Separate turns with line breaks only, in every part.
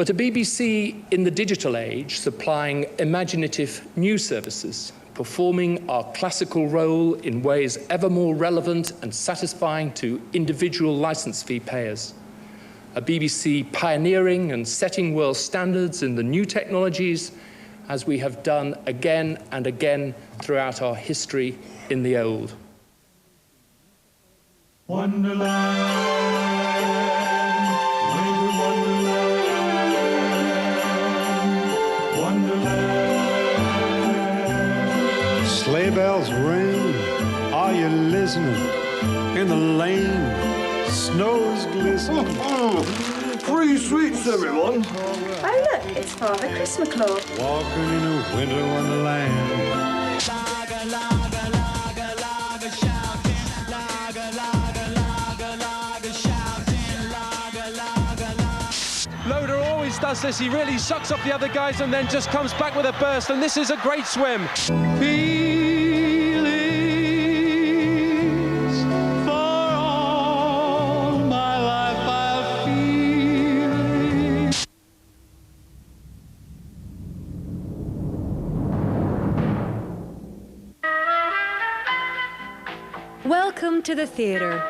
but a BBC in the digital age, supplying imaginative new services, performing our classical role in ways ever more relevant and satisfying to individual licence fee payers. A BBC pioneering and setting world standards in the new technologies, as we have done again and again throughout our history in the old.
Wonderland.
Sleigh bells ring, are you listening? In the lane, snow's glistening.
Free sweets, everyone.
Oh, look, it's Father Christmas Claus.
Walking in a winter wonderland.
Loader always does this. He really sucks up the other guys and then just comes back with a burst, and this is a great swim. Feelings for all my life I've feelings.
Welcome to the theatre.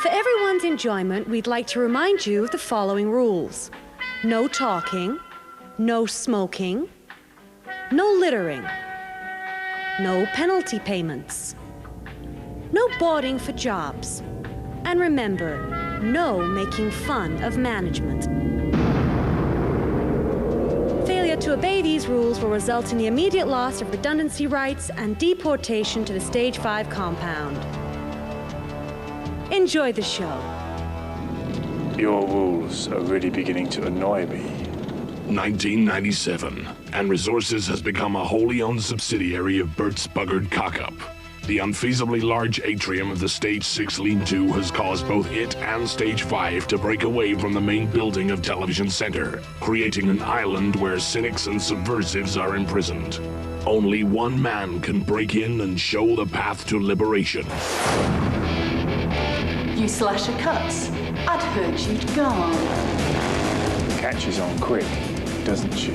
For everyone's enjoyment, we'd like to remind you of the following rules. No talking, no smoking, no littering, no penalty payments, no boarding for jobs, and remember, no making fun of management. Failure to obey these rules will result in the immediate loss of redundancy rights and deportation to the Stage 5 compound. Enjoy the show.
Your rules are really beginning to annoy me.
1997, and Resources has become a wholly owned subsidiary of Bert's Buggered Cockup. The unfeasibly large atrium of the Stage 6 lean-to has caused both it and Stage 5 to break away from the main building of Television Center, creating an island where cynics and subversives are imprisoned. Only one man can break in and show the path to liberation.
You slasher cuts. I'd heard you'd gone.
Catches on quick, doesn't she?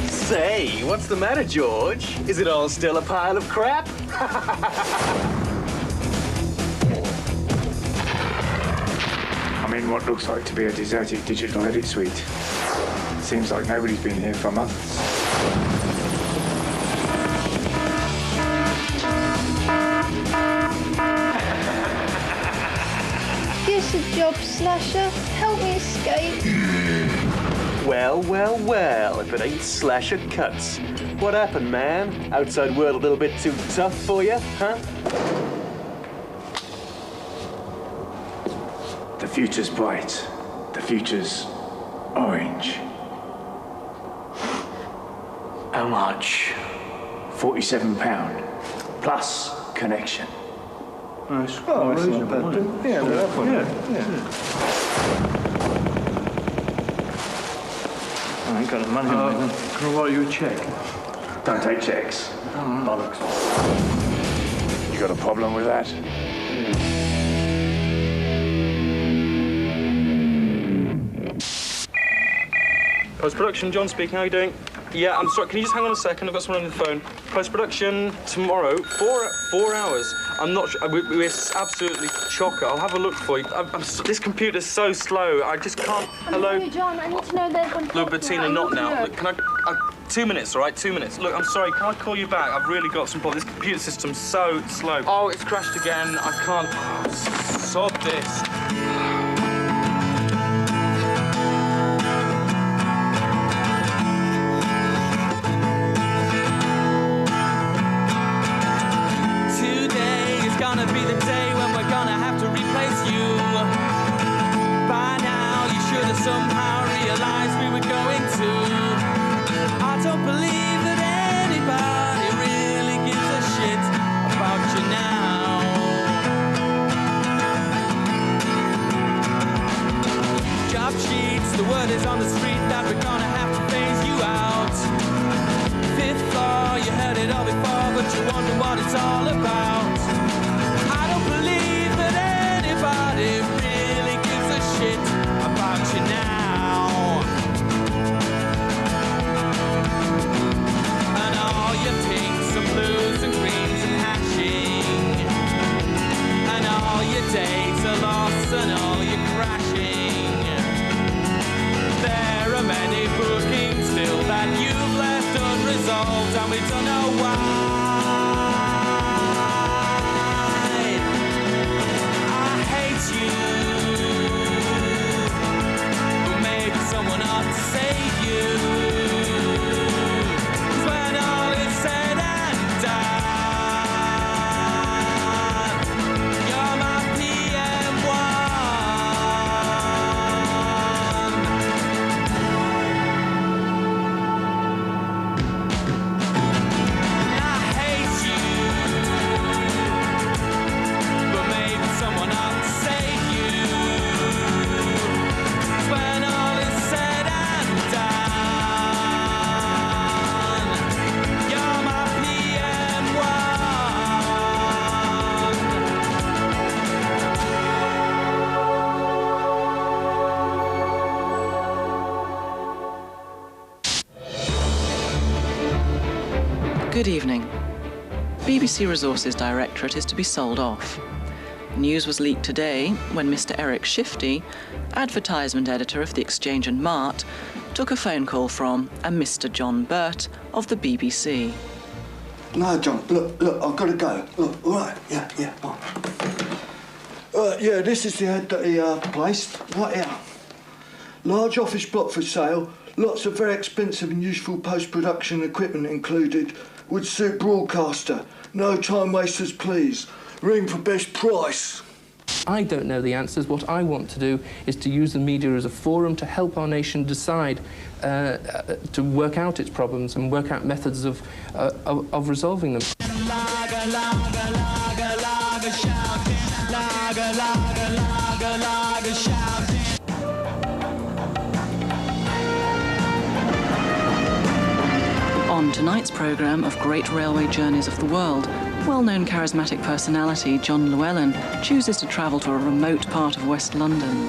Say, what's the matter, George? Is it all still a pile of crap?
I'm in what looks like to be a deserted digital edit suite. Seems like nobody's been here for months.
Here's a job, Slasher. Help me escape.
Well, well, well, if it ain't Slasher Cuts. What happened, man? Outside world a little bit too tough for you, huh?
The future's bright. The future's orange. How much? £47 plus connection.
Nice. Oh, it's not bad. Yeah, I ain't got the money on me. Can I write you a cheque?
Don't take checks. Bollocks. You got a problem with that?
Post-production, John speaking. How are you doing? Yeah, I'm sorry. Can you just hang on a second? I've got someone on the phone. Post-production tomorrow, 4 hours. I'm not sure. We're absolutely chocker. I'll have a look for you. This computer's so slow. I just can't. Hello.
Sorry, John. I need to know they're going to.
Look, Bettina, not now. Look, can I? 2 minutes, all right? 2 minutes. Look, I'm sorry. Can I call you back? I've really got some problems. This computer system's so slow. Oh, it's crashed again. I can't. Oh, sod this.
Gonna be the day when we're gonna have to replace you. By now you should have somehow realized we were going to. I don't believe that anybody really gives a shit about you now. Job sheets, the word is on the street that we're gonna have to phase you out. 5th floor, you heard it all before, but aren't you wondering what it's all about? I don't believe that anybody really gives a shit about you now. And all your pinks and blues and greens and hashing, and all your days are lost and all your crashing. There are many bookings still that you've left unresolved, and we don't know why. I hate you, but maybe someone ought to save you. 'Cause when all is said and done, you're my PM1. I hate you, but maybe someone ought to save you. 'Cause when all is said and done, you're my PM1.
Good evening. BBC Resources Directorate is to be sold off. News was leaked today when Mr. Eric Shifty, advertisement editor of The Exchange and Mart, took a phone call from a Mr. John Burt of the BBC.
No, John, look, I've got to go. Look, all right, yeah. Yeah, this is the ad that he placed, right here. Large office block for sale, lots of very expensive and useful post-production equipment included. Would suit broadcaster. No time wasters, please. Ring for best price.
I don't know the answers. What I want to do is to use the media as a forum to help our nation decide, to work out its problems and work out methods of resolving them.
On tonight's programme of Great Railway Journeys of the World, well-known charismatic personality John Llewellyn chooses to travel to a remote part of West London.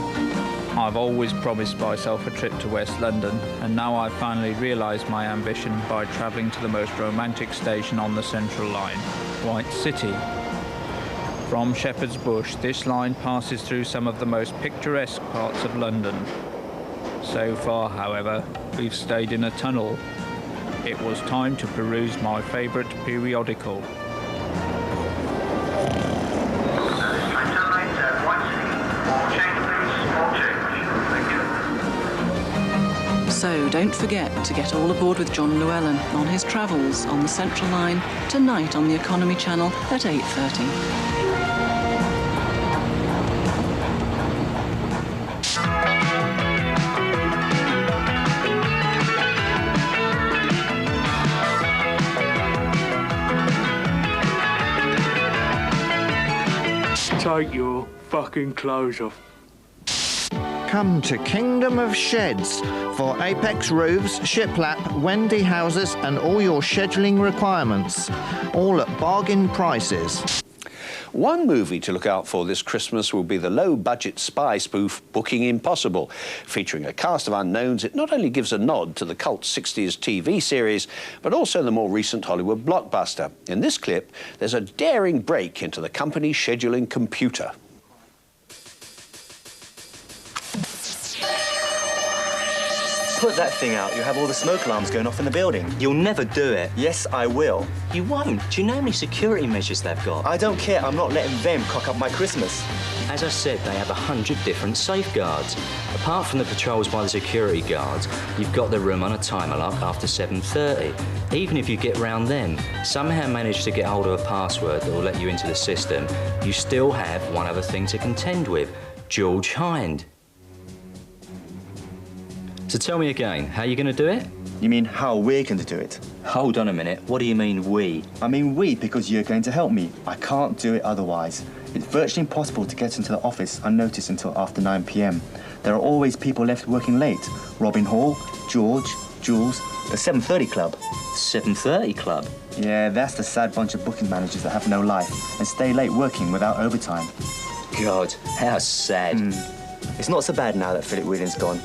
I've always promised myself a trip to West London, and now I've finally realised my ambition by travelling to the most romantic station on the Central Line, White City. From Shepherd's Bush, this line passes through some of the most picturesque parts of London. So far, however, we've stayed in a tunnel. It was time to peruse my favourite periodical.
So don't forget to get all aboard with John Llewellyn on his travels on the Central Line tonight on the Economy Channel at 8:30.
Take your fucking clothes off.
Come to Kingdom of Sheds for Apex roofs, shiplap, Wendy houses and all your scheduling requirements. All at bargain prices.
One movie to look out for this Christmas will be the low-budget spy spoof Booking Impossible. Featuring a cast of unknowns, it not only gives a nod to the cult 60s TV series, but also the more recent Hollywood blockbuster. In this clip, there's a daring break into the company's scheduling computer.
Put that thing out, you'll have all the smoke alarms going off in the building. You'll never do it. Yes, I will. You won't? Do you know how many security measures they've got? I don't care. I'm not letting them cock up my Christmas.
As I said, they have 100 different safeguards. Apart from the patrols by the security guards, you've got the room on a timer lock after 7:30. Even if you get round them, somehow manage to get hold of a password that will let you into the system, you still have one other thing to contend with, George Hind. So tell me again, how are you going to do it?
You mean how we're going to do it?
Hold on a minute, what do you mean we?
I mean we because you're going to help me. I can't do it otherwise. It's virtually impossible to get into the office unnoticed until after 9 p.m. There are always people left working late. Robin Hall, George, Jules, the 7:30 Club.
7:30 Club?
Yeah, that's the sad bunch of booking managers that have no life and stay late working without overtime.
God, how sad.
It's not so bad now that Philip Whelan's gone.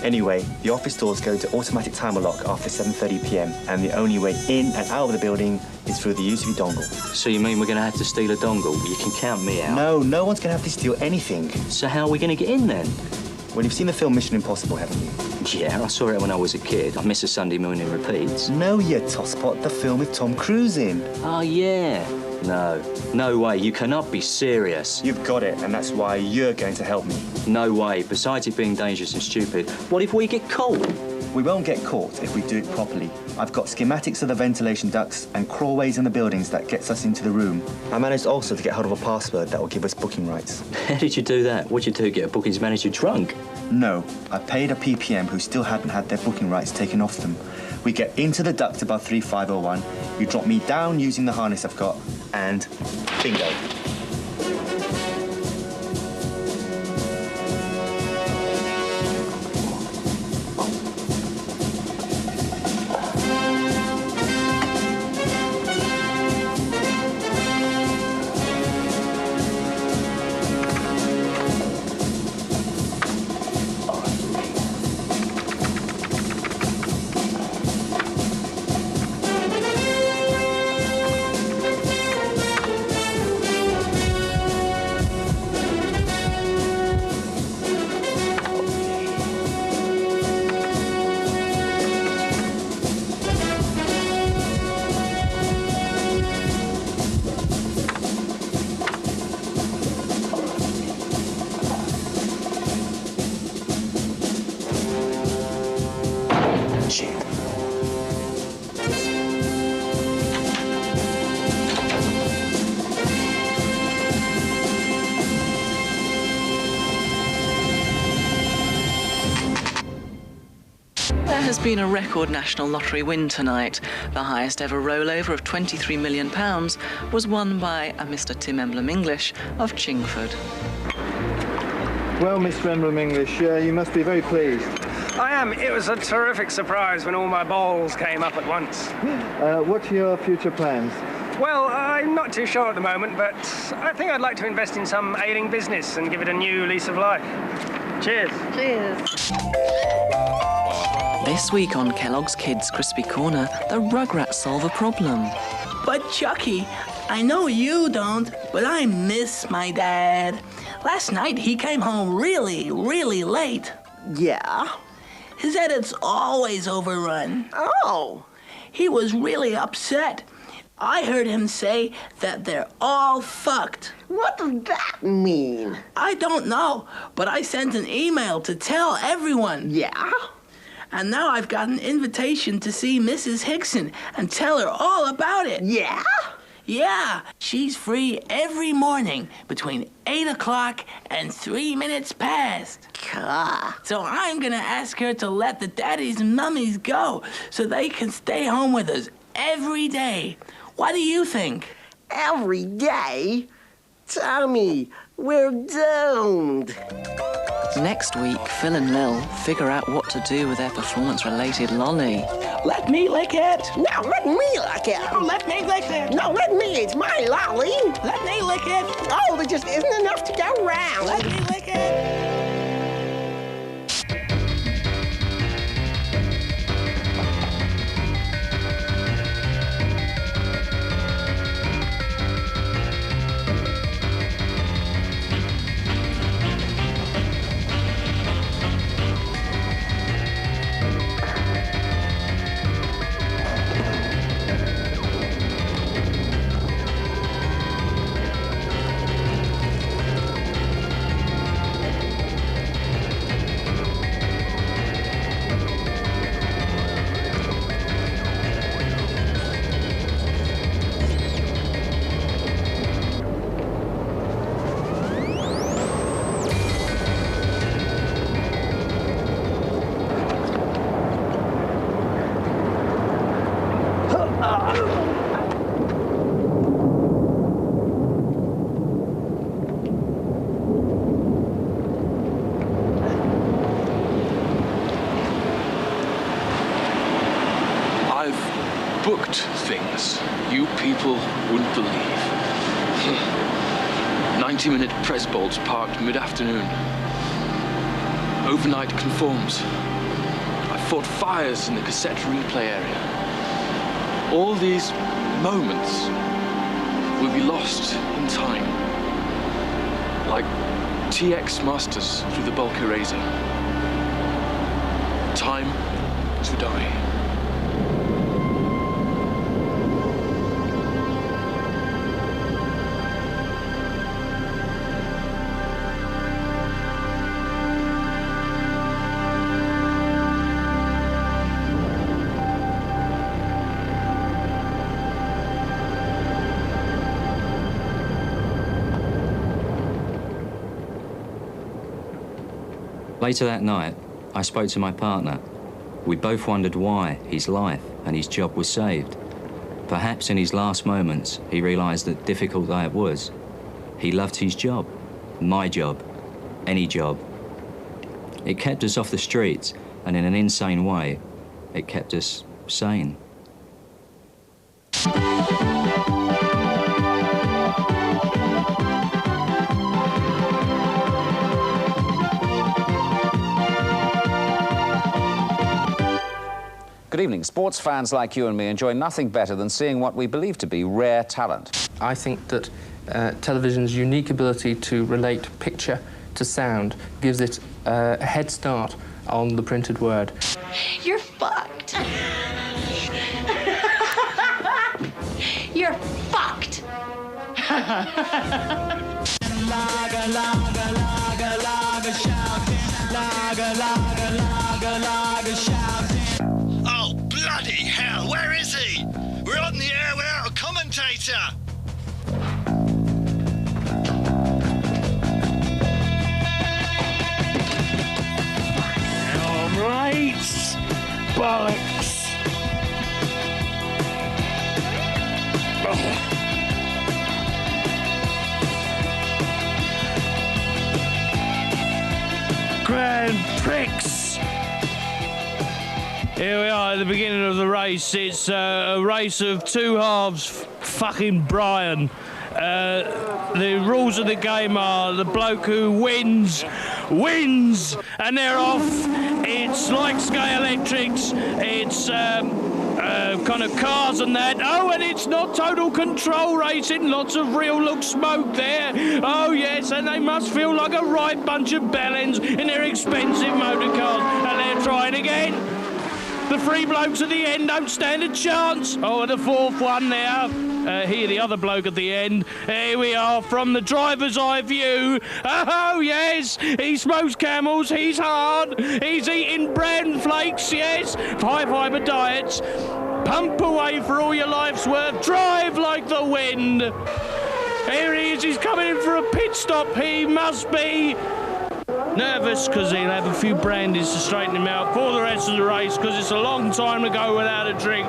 Anyway, the office doors go to automatic timer lock after 7:30 p.m. and the only way in and out of the building is through the USB dongle.
So you mean we're going to have to steal a dongle? You can count me out.
No one's going to have to steal anything.
So how are we going to get in then?
Well, you've seen the film Mission Impossible, haven't you?
Yeah, I saw it when I was a kid. I miss a Sunday morning repeats.
No, you tosspot, the film with Tom Cruise in.
Oh, yeah. No way. You cannot be serious.
You've got it, and that's why you're going to help me.
No way. Besides it being dangerous and stupid, what if we get caught?
We won't get caught if we do it properly. I've got schematics of the ventilation ducts and crawlways in the buildings that gets us into the room. I managed also to get hold of a password that will give us booking rights.
How did you do that? What'd you do, get a bookings manager drunk?
No, I paid a PPM who still hadn't had their booking rights taken off them. We get into the duct above 3501, you drop me down using the harness I've got, and bingo.
There has been a record National Lottery win tonight. The highest ever rollover of £23 million was won by a Mr. Tim Emblem English of Chingford.
Well, Mr. Emblem English, you must be very pleased.
I am. It was a terrific surprise when all my balls came up at once.
What are your future plans?
Well, I'm not too sure at the moment, but I think I'd like to invest in some ailing business and give it a new lease of life. Cheers.
Cheers.
This week on Kellogg's Kids Crispy Corner, the Rugrats solve a problem.
But Chucky, I know you don't, but I miss my dad. Last night he came home really, really late.
Yeah?
His edit's always overrun.
Oh.
He was really upset. I heard him say that they're all fucked.
What does that mean?
I don't know, but I sent an email to tell everyone.
Yeah?
And now I've got an invitation to see Mrs. Hickson and tell her all about it.
Yeah?
Yeah, she's free every morning between 8 o'clock and 3 minutes past. So I'm gonna ask her to let the daddies and mummies go so they can stay home with us every day. What do you think?
Every day? Tommy, we're doomed.
Next week, Phil and Lil figure out what to do with their performance-related lolly.
Let me lick it.
No, let me lick it.
No, let me lick it.
No, let me. It's my lolly.
Let me lick it.
Oh, there just isn't enough to go round.
Let me lick it.
worked things you people wouldn't believe. 90-minute press bolts parked mid-afternoon. Overnight conforms. I fought fires in the cassette replay area. All these moments will be lost in time. Like VT Xmas through the bulk eraser. Time to die.
Later that night, I spoke to my partner. We both wondered why his life and his job was saved. Perhaps in his last moments, he realised that, difficult though it was, he loved his job, my job, any job. It kept us off the streets, and in an insane way, it kept us sane.
Good evening. Sports fans like you and me enjoy nothing better than seeing what we believe to be rare talent.
I think that television's unique ability to relate picture to sound gives it a head start on the printed word.
You're fucked. You're fucked.
Lager, lager, lager, lager, shouting. Lager, lager, lager, lager, shouting.
Oh, bloody hell, where is he? We're on the air without a commentator.
Oh, mate. Bollocks. Oh. Grand Prix. Here we are at the beginning of the race. It's a race of two halves. Fucking Brian. The rules of the game are the bloke who wins, and they're off. It's like Sky Electrics. It's kind of cars and that. Oh, and it's not total control racing. Lots of real look smoke there. Oh, yes, and they must feel like a right bunch of bellends in their expensive motor cars. And they're trying again. The three blokes at the end don't stand a chance. Oh, and the fourth one now. Here, the other bloke at the end. Here we are from the driver's eye view. Oh, yes, he smokes Camels. He's hard. He's eating bran flakes, yes. High fibre diets. Pump away for all your life's worth. Drive like the wind. Here he is. He's coming in for a pit stop. He must be nervous because he'll have a few brandies to straighten him out for the rest of the race because it's a long time to go without a drink.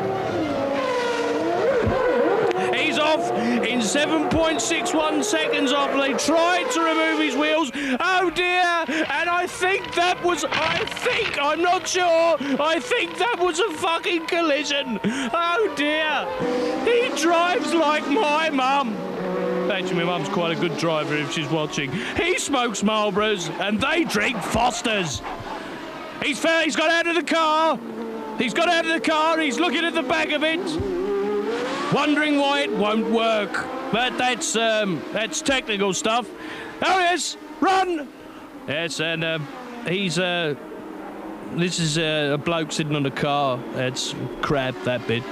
He's off in 7.61 seconds off. They tried to remove his wheels. Oh dear! And I'm not sure. I think that was a fucking collision. Oh dear! He drives like my mum. Actually, my mum's quite a good driver if she's watching. He smokes Marlboros and they drink Fosters. He's got out of the car. He's looking at the back of it, wondering why it won't work. But that's technical stuff. Oh yes, run! Yes, and this is a bloke sitting on a car. That's crap, that bit.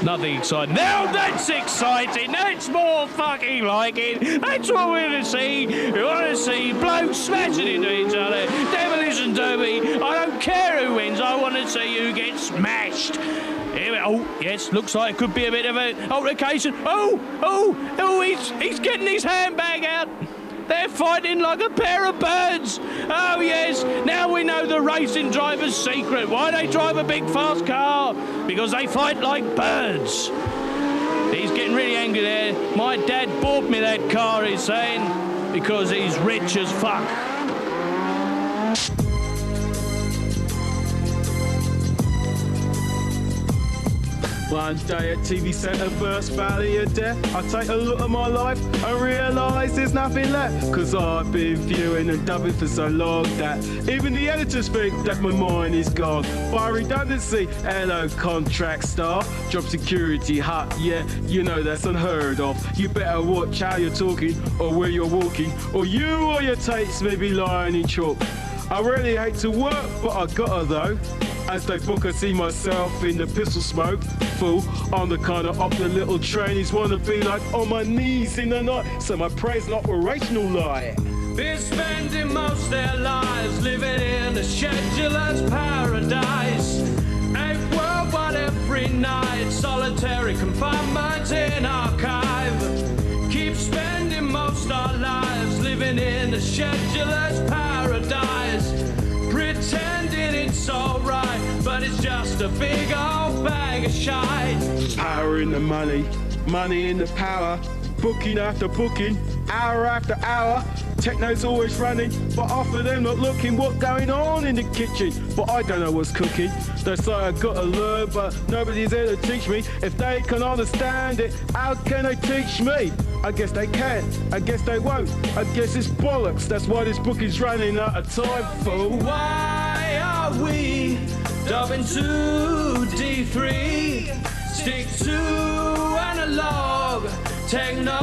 Nothing exciting. Now that's exciting. That's more fucking like it. That's what we're going to see. We want to see blokes smashing into each other. Demolition derby. I don't care who wins. I want to see who gets smashed. Here we, oh, yes, looks like it could be a bit of an altercation. He's getting his handbag out. They're fighting like a pair of birds. Oh, yes. Now we know the racing driver's secret. Why they drive a big, fast car? Because they fight like birds. He's getting really angry there. My dad bought me that car, he's saying, because he's rich as fuck.
One day at TV Centre vs Valley of Death, I take a look at my life and realise there's nothing left. Cause I've been viewing and dubbing for so long that even the editors think that my mind is gone. By redundancy, hello contract staff, job security hut, yeah, you know that's unheard of. You better watch how you're talking or where you're walking, or you or your tapes may be lying in chalk. I really hate to work, but I gotta though. As they book, I see myself in the pistol smoke. Fool, I'm the kind of up the little trainees wanna be like on my knees in the night, so my praise an operational lie.
Been spending most their lives living in a scheduler's paradise. 8 worldwide every night, solitary confinement in archive. Keep spending most our lives living in a scheduler's paradise. Pretending it's alright, but it's just a big old bag of shite.
Power in the money, money in the power. Booking after booking, hour after hour. Techno's always running, but half of them not looking what's going on in the kitchen. But I don't know what's cooking. They say I gotta learn, but nobody's there to teach me. If they can understand it, how can they teach me? I guess they can, I guess they won't. I guess it's bollocks, that's why this book is running out of time, fool.
Why are we dubbing to D3? Stick to analog technology.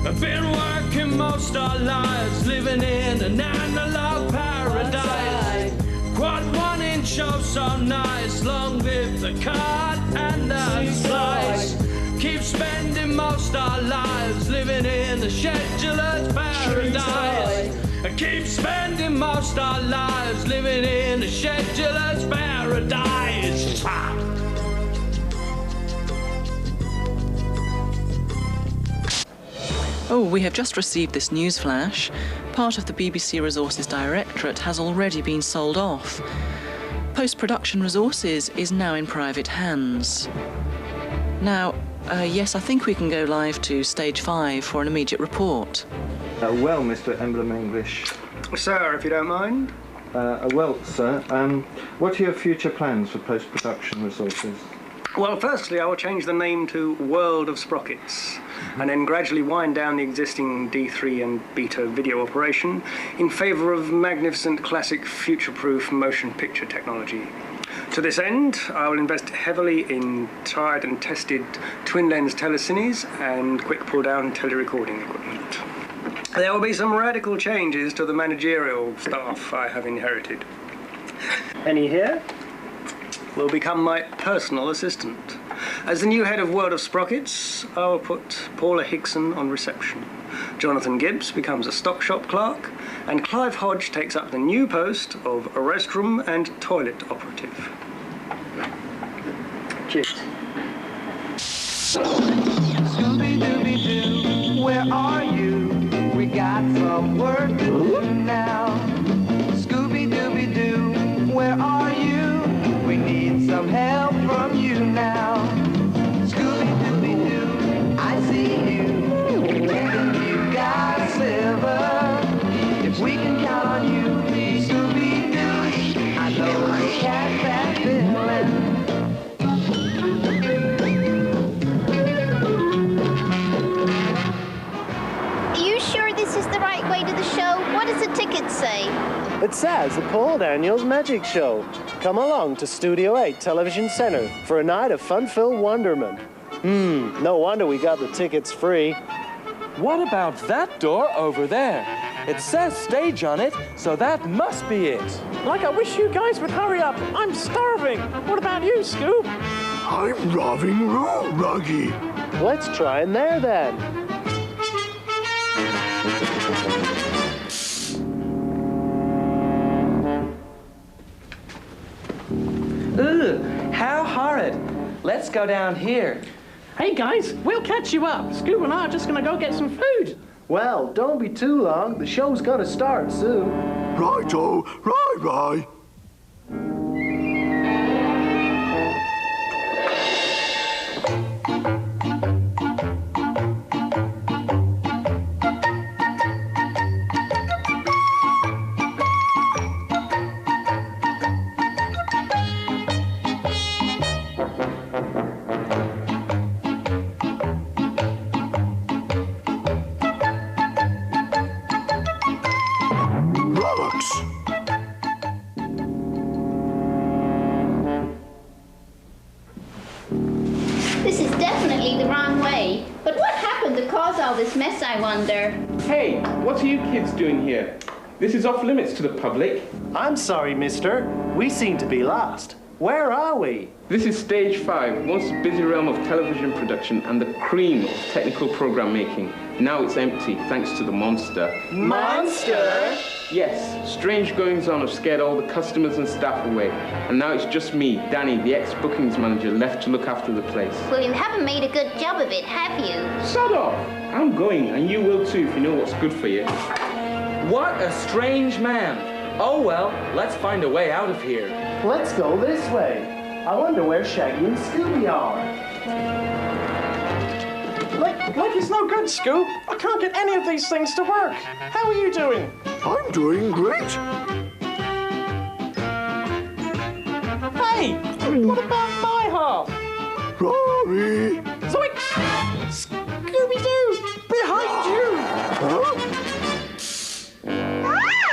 I've been working most our lives, living in an analog paradise. Quad 1 inch show so nice, long live the cut and the slice. Keep spending most our lives living in the scheduler's paradise. Keep spending most our lives living in the scheduler's paradise.
Oh, we have just received this news flash. Part of the BBC Resources Directorate has already been sold off. Post-production resources is now in private hands. Now, yes, I think we can go live to stage 5 for an immediate report.
Well, Mr. Emblem English.
Sir, if you don't mind.
Well, sir, what are your future plans for post-production resources?
Well, firstly, I will change the name to World of Sprockets, and then gradually wind down the existing D3 and beta video operation in favour of magnificent, classic, future-proof motion picture technology. To this end, I will invest heavily in tried and tested twin-lens telecines and quick pull-down telerecording equipment. There will be some radical changes to the managerial staff I have inherited. Any here will become my personal assistant. As the new head of World of Sprockets, I will put Paula Hickson on reception. Jonathan Gibbs becomes a stock shop clerk, and Clive Hodge takes up the new post of a restroom and toilet operative. Cheers.
Scooby-Dooby-Doo, where are you? We got some work to do now. Scooby-Dooby-Doo, where are you? We need some help from you now. Scooby-Dooby-Doo, I see you. And you got silver. If we can count on you, please, Scooby-Doo, I know you'll catch that villain.
Are you sure this is the right way to the show? What does the ticket say?
It says the Paul Daniels Magic Show. Come along to Studio 8 Television Center for a night of fun-filled wonderment. No wonder we got the tickets free.
What about that door over there? It says stage on it, so that must be it.
Like, I wish you guys would hurry up. I'm starving. What about you, Scoop?
I'm raving raw, Ruggy.
Let's try in there, then.
Ugh, how horrid. Let's go down here.
Hey guys, we'll catch you up. Scoop and I are just gonna go get some food.
Well, don't be too long. The show's gonna start soon.
Righto, right.
I wonder?
Hey, what are you kids doing here? This is off limits to the public.
I'm sorry, mister. We seem to be lost. Where are we?
This is stage 5, once the busy realm of television production and the cream of technical program making. Now it's empty, thanks to the monster.
Monster?
Yes, strange goings-on have scared all the customers and staff away. And now it's just me, Danny, the ex-bookings manager, left to look after the place.
Well, you haven't made a good job of it, have you?
Shut off! I'm going, and you will too if you know what's good for you.
What a strange man. Oh well, let's find a way out of here.
Let's go this way. I wonder where Shaggy and Scooby are.
Like it's no good, Scoop. I can't get any of these things to work. How are you doing?
I'm doing great.
Hey, what about my half?
Sorry.
Zoinks! Scooby-Doo! Behind you!
Huh?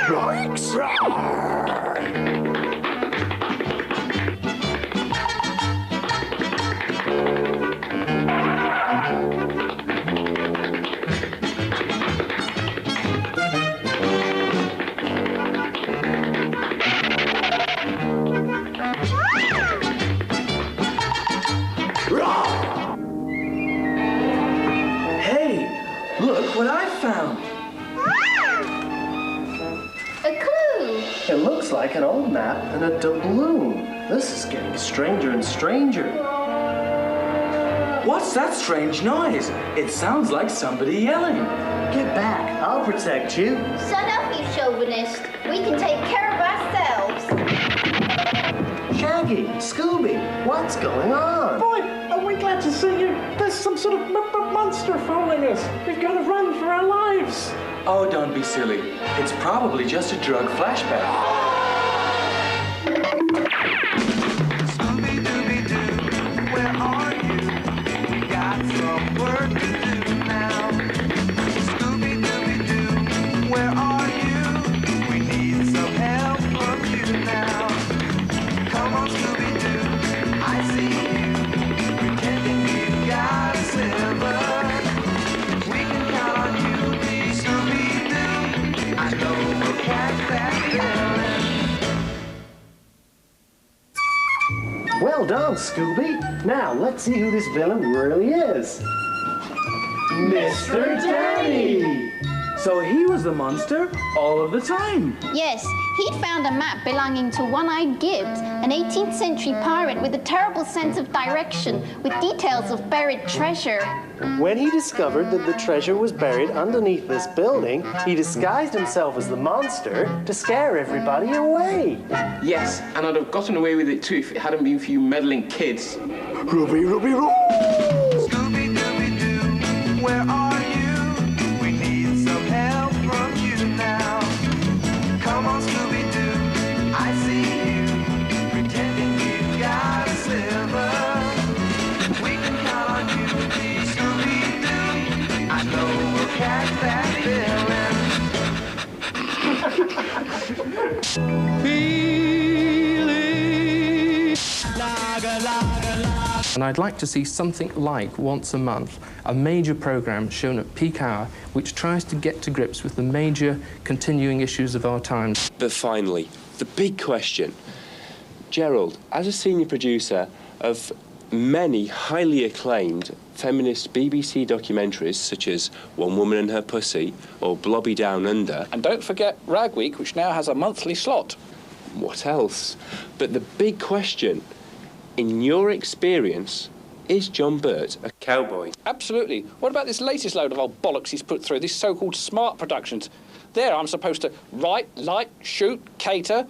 Yikes!
Hey, look what I found.
A clue!
It looks like an old map and a doubloon. This is getting stranger and stranger.
What's that strange noise? It sounds like somebody yelling.
Get back. I'll protect you.
Shut up, you chauvinist. We can take care of ourselves.
Shaggy, Scooby, what's going on?
Boy, are we glad to see you. There's some sort of monster following us. We've got to run for our lives.
Oh, don't be silly. It's probably just a drug flashback.
Well done, Scooby. Now, let's see who this villain really is. Mr. Danny!
So he was the monster all of the time.
Yes, he'd found a map belonging to One-Eyed Gibbs, an 18th century pirate with a terrible sense of direction, with details of buried treasure.
When he discovered that the treasure was buried underneath this building, he disguised himself as the monster to scare everybody away.
Yes, and I'd have gotten away with it too if it hadn't been for you meddling kids.
Ruby, Ruby, Ruby!
Scooby-Dooby-Doo, where are you? We need some help from you now. Come on, Scooby-Doo, I see you, pretending you got silver. We can count on you, Scooby-Doo. I know we'll catch that
And I'd like to see something like, once a month, a major programme shown at peak hour which tries to get to grips with the major continuing issues of our times.
But finally, the big question. Gerald, as a senior producer of many highly acclaimed feminist BBC documentaries such as One Woman and Her Pussy or Blobby Down Under.
And don't forget Rag Week, which now has a monthly slot.
What else? But the big question, in your experience, is John Burt a cowboy?
Absolutely. What about this latest load of old bollocks he's put through, this so-called smart productions? There, I'm supposed to write, light, shoot, cater,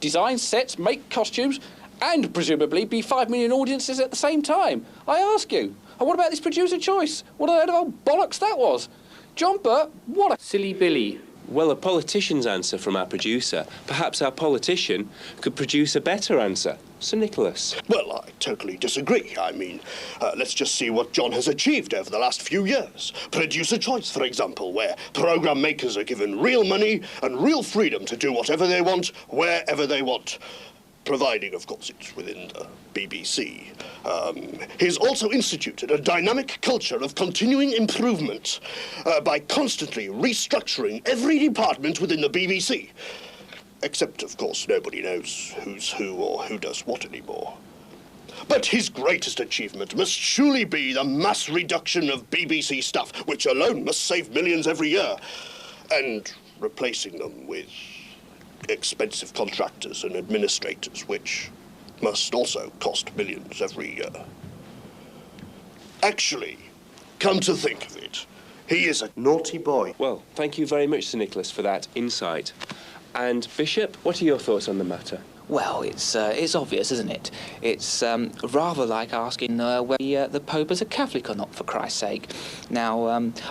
design sets, make costumes, and presumably be 5 million audiences at the same time. I ask you. And what about this producer choice? What a load of old bollocks that was. John Burt, what a...
Silly Billy. Well, a politician's answer from our producer. Perhaps our politician could produce a better answer. Sir Nicholas.
Well, I totally disagree. I mean, let's just see what John has achieved over the last few years. Producer choice, for example, where programme makers are given real money and real freedom to do whatever they want, wherever they want. providing, of course, it's within the BBC. He's also instituted a dynamic culture of continuing improvement by constantly restructuring every department within the BBC. Except, of course, nobody knows who's who or who does what anymore. But his greatest achievement must surely be the mass reduction of BBC staff, which alone must save millions every year, and replacing them with expensive contractors and administrators, which must also cost millions every year. Actually, come to think of it, he is a naughty boy.
Well, thank you very much, Sir Nicholas, for that insight. And Bishop, what are your thoughts on the matter?
Well, it's obvious, isn't it? It's rather like asking whether the Pope is a Catholic or not, for Christ's sake. Now,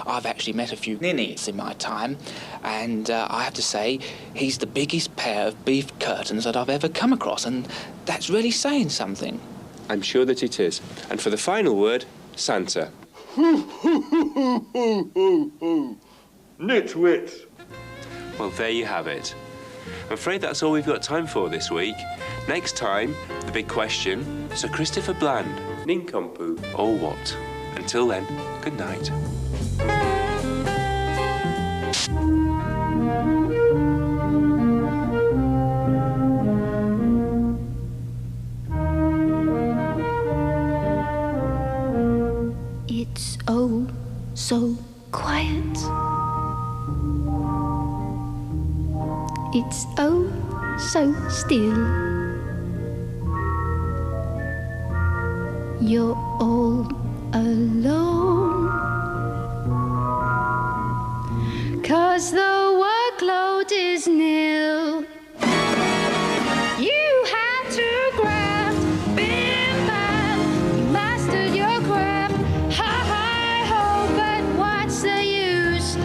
I've actually met a few ninnies in my time, and I have to say, he's the biggest pair of beef curtains that I've ever come across, and that's really saying something.
I'm sure that it is. And for the final word, Santa.
Nitwit.
Well, there you have it. I'm afraid that's all we've got time for this week. Next time, the big question, Sir Christopher Bland, nincompoop or what? Until then, good night.
It's oh so quiet. It's oh so still. You're all alone. 'Cause the workload is nil. You had to grab, bim bam. You mastered your craft. Ha ha ho, but what's the use?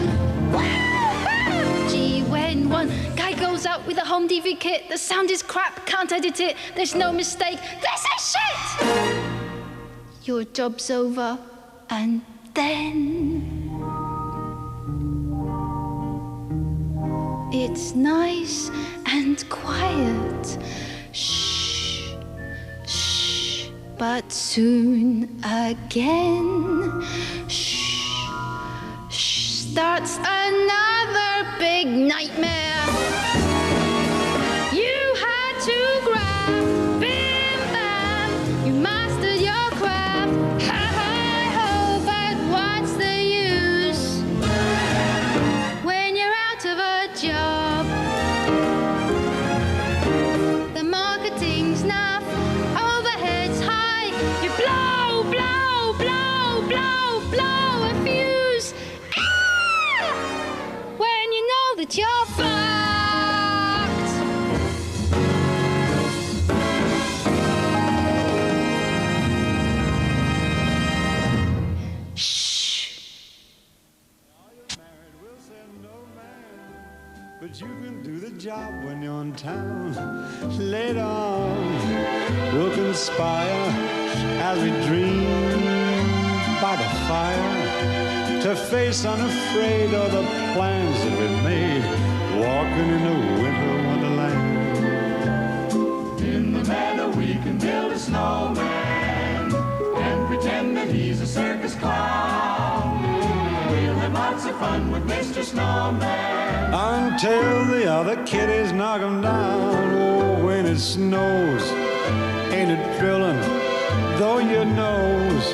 Gee, when one guy goes out with a home DV kit, the sound is crap, can't edit it, there's no mistake, this is shit! Your job's over, and then it's nice and quiet. Shh, shh, but soon again, shh, shh, starts another big nightmare. You had to grab, bim bam, you mastered your craft. Ha ha ho, but what's the use when you're out of a job? The marketing's naff, overhead's high. You blow, blow, blow, blow, blow a fuse. Ah! When you know that you're fucked.
But you can do the job when you're in town. Later on, we'll conspire as we dream by the fire to face unafraid all the plans that we've made, walking in the winter wonderland.
In the meadow we can build a snowman and pretend that he's a circus clown. We'll have lots of fun with Mr. Snowman
until the other kiddies knock 'em down. Oh, when it snows, ain't it thrilling? Though your nose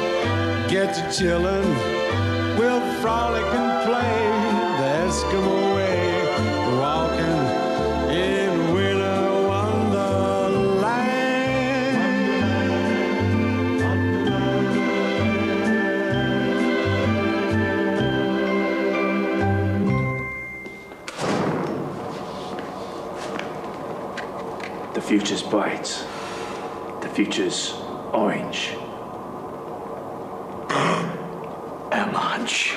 gets chillin', we'll frolic and play the Eskimo way, walking in winter
The future's bright. The future's orange. And lunch.